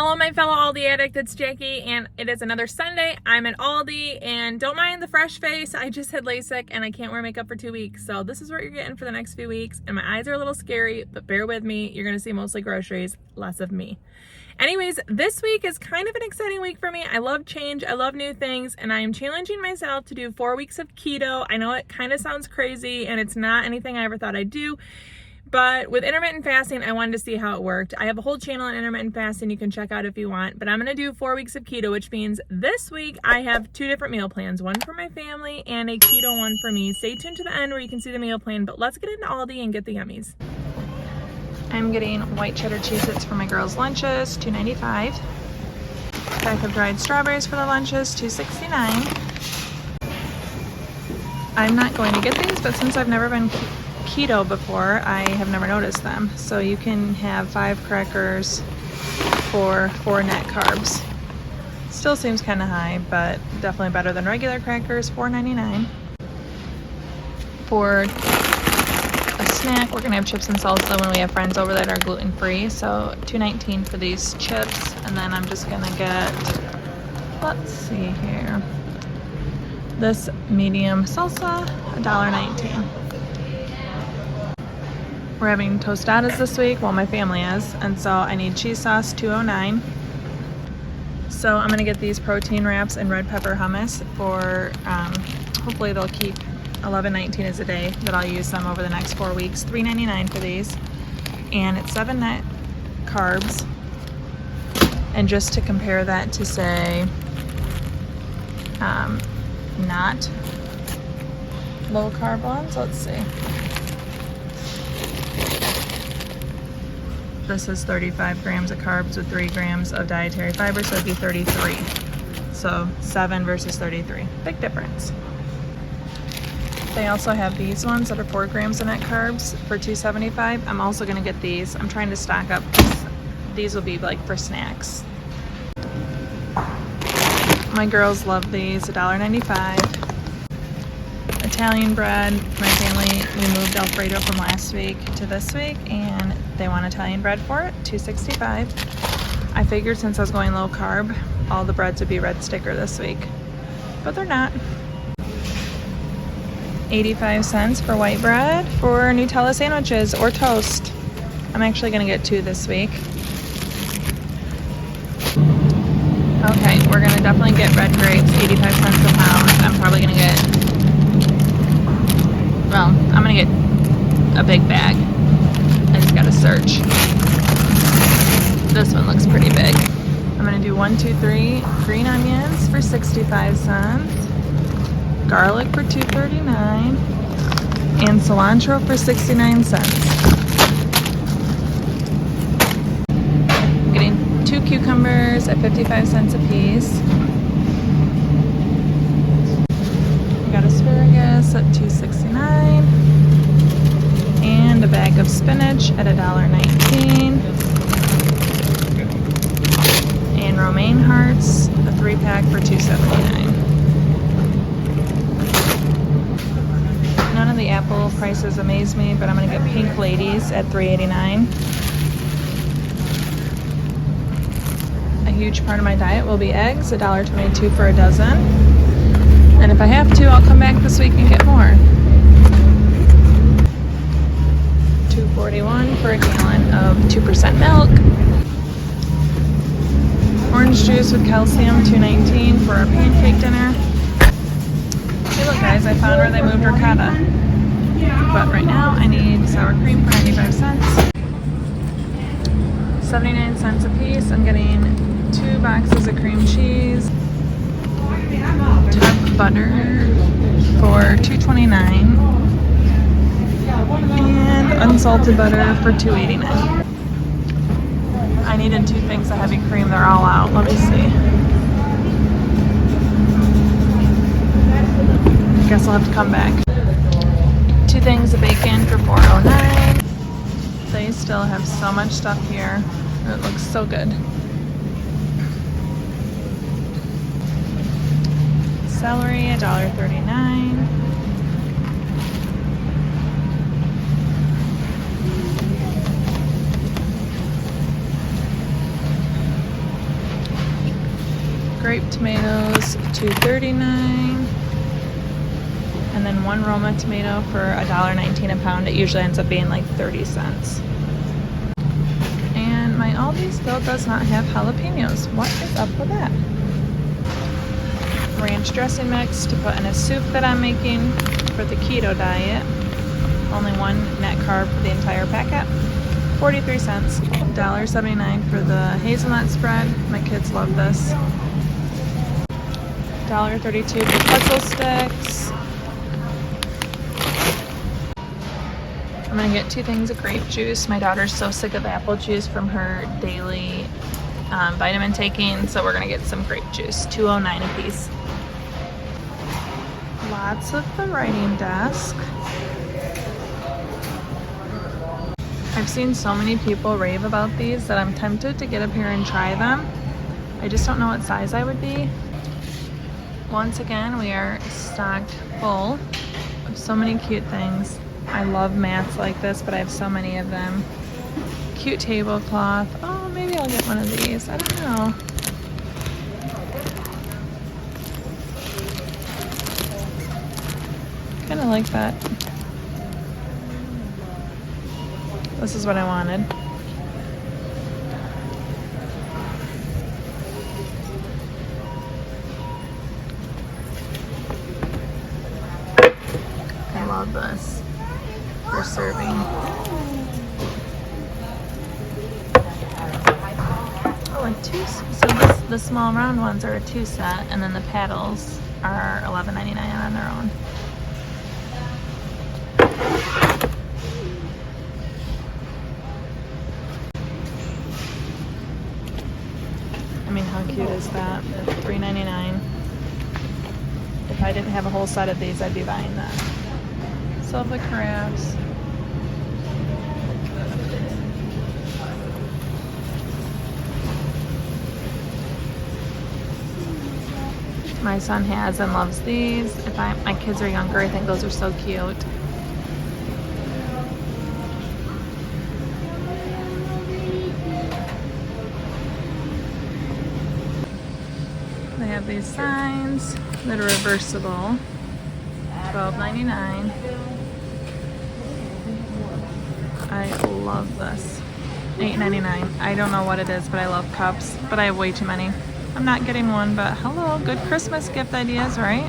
Hello my fellow Aldi addict, it's Jackie and it is another Sunday. I'm at Aldi and don't mind the fresh face. I just had LASIK and I can't wear makeup for 2 weeks. So this is what you're getting for the next few weeks and my eyes are a little scary, but bear with me. You're gonna see mostly groceries, less of me. Anyways, this week is kind of an exciting week for me. I love change, I love new things, and I am challenging myself to do 4 weeks of keto. I know it kind of sounds crazy and it's not anything I ever thought I'd do. But with intermittent fasting, I wanted to see how it worked. I have a whole channel on intermittent fasting you can check out if you want. But I'm going to do 4 weeks of keto, which means this week I have 2 different meal plans. One for my family and a keto one for me. Stay tuned to the end where you can see the meal plan. But let's get into Aldi and get the yummies. I'm getting white cheddar Cheez-Its for my girls' lunches, $2.95. Pack of dried strawberries for the lunches, $2.69. I'm not going to get these, but since I've never been keto before, I have never noticed them. So you can have 5 crackers for 4 net carbs. Still seems kind of high, but definitely better than regular crackers, $4.99. For a snack, we're gonna have chips and salsa when we have friends over that are gluten-free. So $2.19 for these chips, and then I'm just gonna get, let's see here, this medium salsa, $1.19. We're having tostadas this week, well my family is, and so I need cheese sauce, $2.09. So I'm gonna get these protein wraps and red pepper hummus for, hopefully they'll keep $11.19 is a day that I'll use them over the next 4 weeks, $3.99 for these. And it's 7 net carbs. And just to compare that to say, not low carb ones, let's see. This is 35 grams of carbs with 3 grams of dietary fiber, so it'd be 33. So 7 versus 33, big difference. They also have these ones that are 4 grams of net carbs for $2.75. I'm also gonna get these. I'm trying to stock up because these will be like for snacks. My girls love these, $1.95. Italian bread, my family, we moved Alfredo from last week to this week and they want Italian bread for it, $2.65. I figured since I was going low carb, all the breads would be red sticker this week, but they're not. 85 cents for white bread for Nutella sandwiches or toast. I'm actually gonna get 2 this week. Okay, we're gonna definitely get red grapes, 85 cents a pound. I'm probably gonna get, well, I'm gonna get a big bag. I just gotta search. This one looks pretty big. I'm gonna do 1, 2, 3 green onions for 65 cents. Garlic for $2.39 and cilantro for 69 cents. I'm getting 2 cucumbers at 55 cents a piece. We got asparagus at $2.69 and a bag of spinach at $1.19 and romaine hearts, a 3-pack for $2.79. None of the apple prices amaze me, but I'm gonna get pink ladies at $3.89. A huge part of my diet will be eggs, $1.22 for a dozen. And if I have to, I'll come back this week and get more. $2.41 for a gallon of 2% milk. Orange juice with calcium, $2.19 for our pancake dinner. Hey look guys, I found where they moved ricotta. But right now I need sour cream for 95 cents. 79 cents a piece. I'm getting 2 boxes of cream cheese. Tub butter for $2.29. And unsalted butter for $2.89. I needed 2 things of heavy cream, they're all out. Let me see. Guess I'll have to come back. 2 things of bacon for $4.09. They still have so much stuff here. It looks so good. Celery, $1.39. grape tomatoes, $2.39. And then one Roma tomato for $1.19 a pound. It usually ends up being like 30 cents. And my Aldi still does not have jalapenos. What is up with that? Ranch dressing mix to put in a soup that I'm making for the keto diet. Only one net carb for the entire packet. 43 cents. $1.79 for the hazelnut spread. My kids love this. $1.32 for pretzel sticks. I'm gonna get 2 things of grape juice. My daughter's so sick of apple juice from her daily vitamin taking, so we're gonna get some grape juice. $2.09 a piece. Lots of the writing desk. I've seen so many people rave about these that I'm tempted to get up here and try them. I just don't know what size I would be. Once again, we are stocked full of so many cute things. I love mats like this, but I have so many of them. Cute tablecloth. Oh, maybe I'll get one of these. I don't know. Kind of like that. This is what I wanted. I love this for serving. Oh, and so the small round ones are a 2 set, and then the paddles are $11.99 on their own. I mean, how cute is that? $3.99. If I didn't have a whole set of these, I'd be buying that. Silver crafts. My son has and loves these. If my kids are younger, I think those are so cute. They have these signs that are reversible. $12.99. I love this. $8.99. I don't know what it is, but I love cups, but I have way too many. I'm not getting one, but hello, good Christmas gift ideas, right?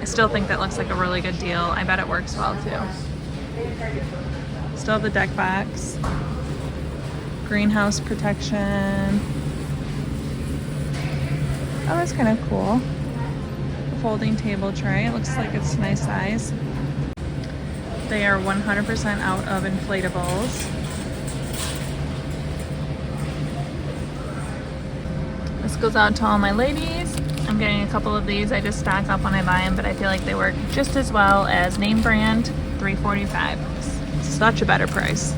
I still think that looks like a really good deal. I bet it works well too. Still have the deck box. Greenhouse protection. Oh, that's kind of cool. The folding table tray. It looks like it's a nice size. They are 100% out of inflatables. This goes out to all my ladies. I'm getting a couple of these. I just stock up when I buy them, but I feel like they work just as well as name brand. $3.45. Such a better price.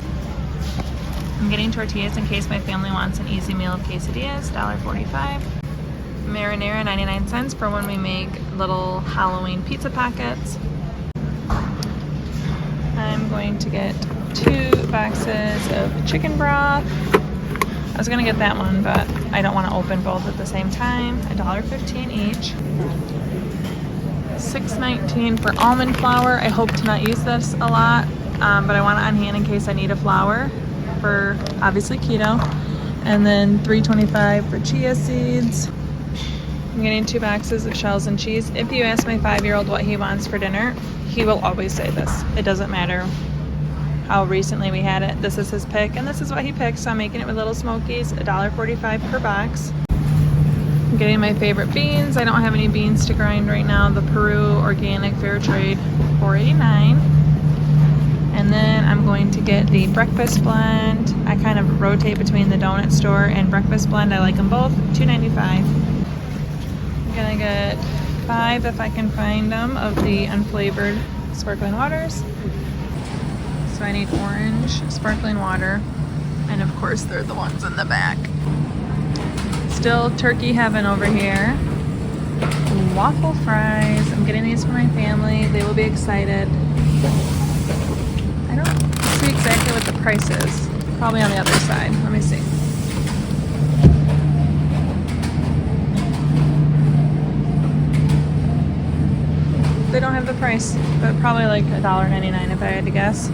I'm getting tortillas in case my family wants an easy meal of quesadillas. $1.45. Marinara 99 cents for when we make little Halloween pizza packets. I'm going to get 2 boxes of chicken broth. I was gonna get that one, but I don't want to open both at the same time. $1.15 each. $6.19 for almond flour. I hope to not use this a lot, but I want it on hand in case I need a flour for obviously keto. And then $3.25 for chia seeds. I'm getting 2 boxes of shells and cheese. If you ask my 5-year-old what he wants for dinner, he will always say this. It doesn't matter how recently we had it. This is his pick, and this is what he picked, so I'm making it with little smokies. $1.45 per box. I'm getting my favorite beans. I don't have any beans to grind right now. The Peru Organic Fair Trade, $4.89. And then I'm going to get the breakfast blend. I kind of rotate between the donut store and breakfast blend. I like them both. $2.95. I'm gonna get 5, if I can find them, of the unflavored sparkling waters. So I need orange sparkling water, and of course they're the ones in the back. Still turkey heaven over here. Waffle fries. I'm getting these for my family. They will be excited. I don't see exactly what the price is. Probably on the other side. Let me see. They don't have the price, but probably like $1.99 if I had to guess.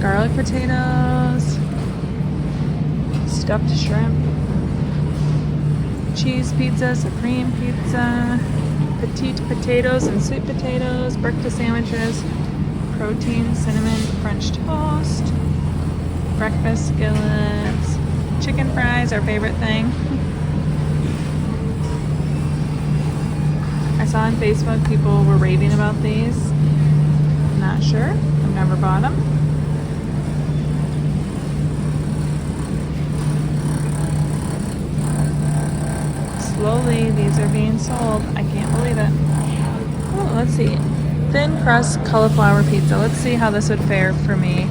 Garlic potatoes, stuffed shrimp, cheese pizza, supreme pizza, petite potatoes and sweet potatoes, breakfast sandwiches, protein, cinnamon, French toast, breakfast skillets, chicken fries, our favorite thing. I saw on Facebook people were raving about these. Not sure. I've never bought them. Slowly, these are being sold. I can't believe it. Oh, let's see. Thin crust cauliflower pizza. Let's see how this would fare for me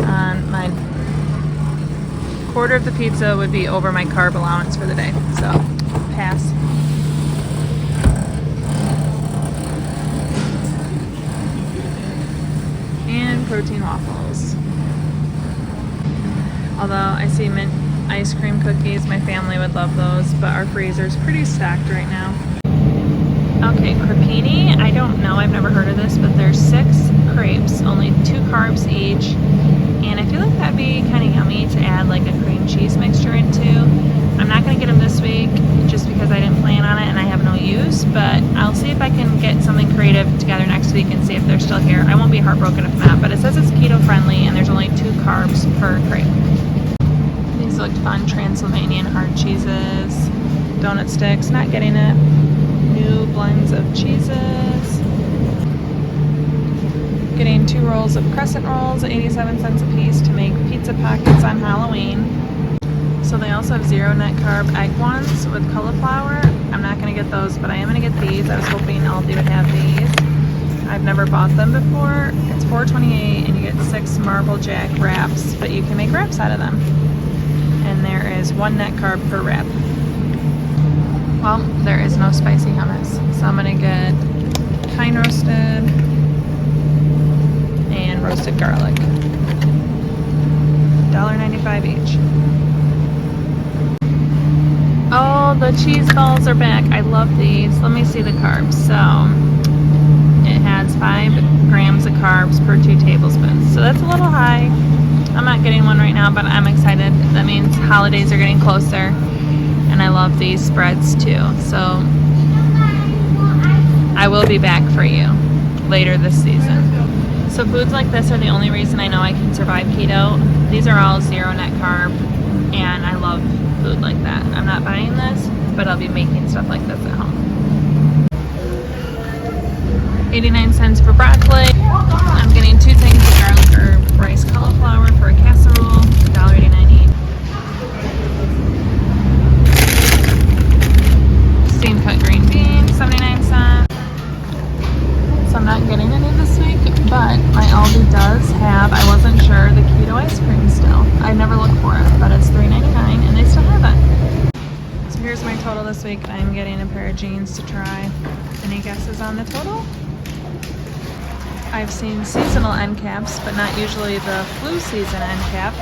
on my quarter of the pizza would be over my carb allowance for the day. So, pass. And protein waffles. Although I see mint ice cream cookies, my family would love those, but our freezer's pretty stacked right now. Okay, crepini, I don't know, I've never heard of this, but there's 6 crepes, only 2 carbs each, and I feel like that'd be kind of yummy to add like a cream cheese mixture into. I'm not going to get them this week just because I didn't plan on it and I have no use, but I'll see if I can get something creative together next week and see if they're still here. I won't be heartbroken if not, but it says it's keto friendly and there's only 2 carbs per crepe. These looked fun. Transylvanian hard cheeses, donut sticks, not getting it. New blends of cheeses. Getting 2 rolls of crescent rolls, 87 cents a piece to make pizza pockets on Halloween. So they also have 0 net carb egg ones with cauliflower. I'm not going to get those, but I am going to get these. I was hoping Aldi would have these. I've never bought them before. It's $4.28 and you get 6 Marble Jack wraps, but you can make wraps out of them. And there is 1 net carb per wrap. Well, there is no spicy hummus, so I'm gonna get pine roasted and roasted garlic. $1.95 each. Oh, the cheese balls are back. I love these. Let me see the carbs. So it has 5 grams of carbs per 2 tablespoons. So that's a little high. I'm not getting one right now, but I'm excited. That means holidays are getting closer. And I love these spreads too. So I will be back for you later this season. So foods like this are the only reason I know I can survive keto. These are all 0 net carb and I love food like that. I'm not buying this, but I'll be making stuff like this at home. 89 cents for broccoli. I'm getting 2 things of garlic herb rice cauliflower for a casserole, $1.89 each. Steamed cut green beans, 79 cents. So I'm not getting any this week, but my Aldi does have, I wasn't sure, the keto ice cream still. I never look for it, but it's $3.99 and they still have it. So here's my total this week. I'm getting a pair of jeans to try. Any guesses on the total? I've seen seasonal end caps, but not usually the flu season end cap.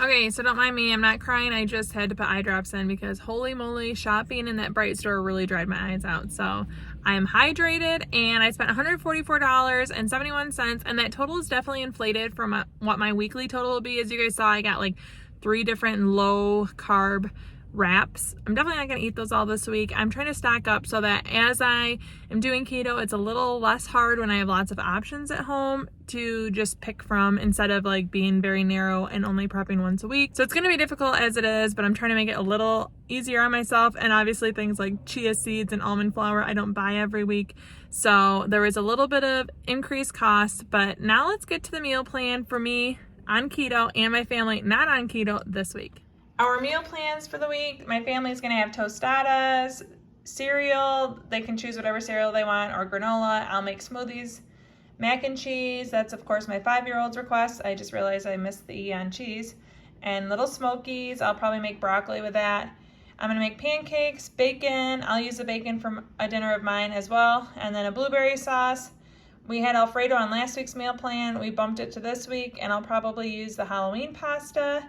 Okay, so don't mind me, I'm not crying, I just had to put eye drops in because holy moly, shopping in that Bright store really dried my eyes out. So I'm hydrated and I spent $144.71 and that total is definitely inflated from what my weekly total will be. As you guys saw, I got like 3 different low carb wraps. I'm definitely not going to eat those all this week. I'm trying to stock up so that as I am doing keto, it's a little less hard when I have lots of options at home to just pick from instead of like being very narrow and only prepping once a week. So it's going to be difficult as it is, but I'm trying to make it a little easier on myself. And obviously things like chia seeds and almond flour, I don't buy every week. So there is a little bit of increased cost, but now let's get to the meal plan for me on keto and my family not on keto this week. Our meal plans for the week, my family's gonna have tostadas, cereal, they can choose whatever cereal they want, or granola. I'll make smoothies, mac and cheese, that's of course my 5-year-old's request. I just realized I missed the E on cheese. And little smokies, I'll probably make broccoli with that. I'm gonna make pancakes, bacon, I'll use the bacon from a dinner of mine as well, and then a blueberry sauce, We had Alfredo on last week's meal plan. We bumped it to this week, and I'll probably use the Halloween pasta.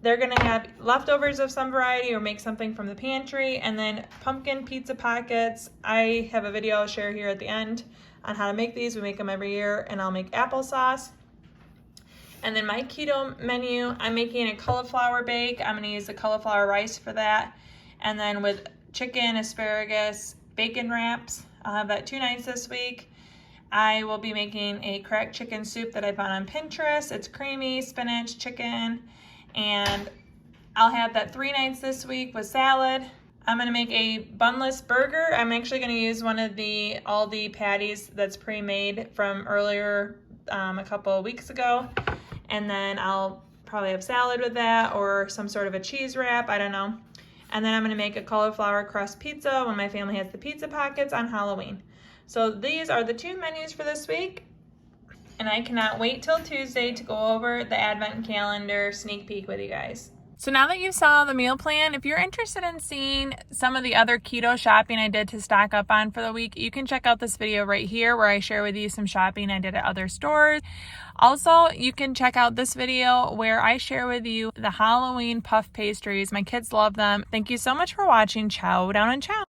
They're gonna have leftovers of some variety or make something from the pantry, and then pumpkin pizza pockets. I have a video I'll share here at the end on how to make these. We make them every year, and I'll make applesauce. And then my keto menu, I'm making a cauliflower bake. I'm gonna use the cauliflower rice for that. And then with chicken, asparagus, bacon wraps, I'll have that 2 nights this week. I will be making a cracked chicken soup that I found on Pinterest. It's creamy, spinach, chicken, and I'll have that 3 nights this week with salad. I'm gonna make a bunless burger. I'm actually gonna use one of the Aldi patties that's pre-made from earlier a couple of weeks ago. And then I'll probably have salad with that or some sort of a cheese wrap, I don't know. And then I'm gonna make a cauliflower crust pizza when my family has the pizza pockets on Halloween. So these are the 2 menus for this week, and I cannot wait till Tuesday to go over the Advent calendar sneak peek with you guys. So now that you saw the meal plan, if you're interested in seeing some of the other keto shopping I did to stock up on for the week, you can check out this video right here where I share with you some shopping I did at other stores. Also, you can check out this video where I share with you the Halloween puff pastries. My kids love them. Thank you so much for watching. Ciao down and ciao.